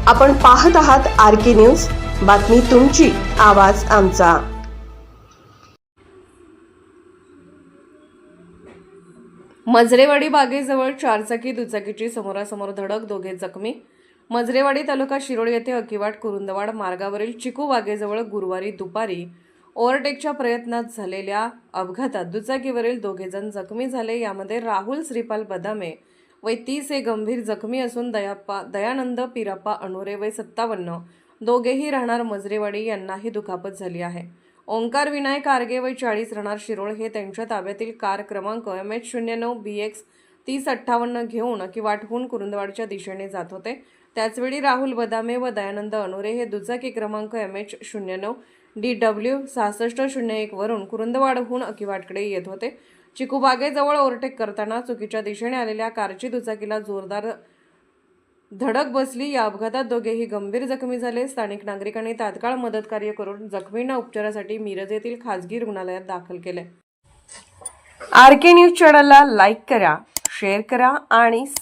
आपण पाहत आहात RK न्यूज, बातमी तुमची, आवाज आमचा। मजरेवाडी बागेजवळ चारचाकी दुचाकीची समोरासमोर धडक, दोघे जखमी। मजरेवाडी तालुका शिरोळ येथे अकिवाट कुरुंदवाड मार्गावरील चिकू बागेजवळ गुरुवारी दुपारी ओव्हरटेकच्या प्रयत्नात झालेल्या अपघातात दुचाकीवरील दोघे जण जखमी झाले। यामध्ये राहुल श्रीपाल बदामे वय 30 हे गंभीर जखमी असून दयानंद पिराप्पा अणुरे वय 57 दोघेही राहणार मजरेवाडी यांनाही दुखापत झाली आहे। ओंकार विनायक आर्गे वय 40 राहणार शिरोळ हे त्यांच्या ताब्यातील कार क्रमांक MH09 BX 3058 घेऊन अकिवाटहून कुरुंदवाडच्या दिशेने जात होते। त्याचवेळी राहुल बदामे व दयानंद अणुरे हे दुचाकी क्रमांक MH09 DW 6601 वरून कुरुंदवाडहून अकिवाटकडे येत होते। चिकूबागेजवळ ओव्हरटेक करताना चुकीच्या दिशेने आलेल्या कारची दुचाकीला जोरदार धडक बसली। या अपघातात दोघेही गंभीर जखमी झाले। स्थानिक नागरिकांनी तात्काळ मदतकार्य करून जखमींना उपचारासाठी मिरज येथील खासगी रुग्णालयात दाखल केले। RK न्यूज चॅनलला लाईक करा, शेअर करा आणि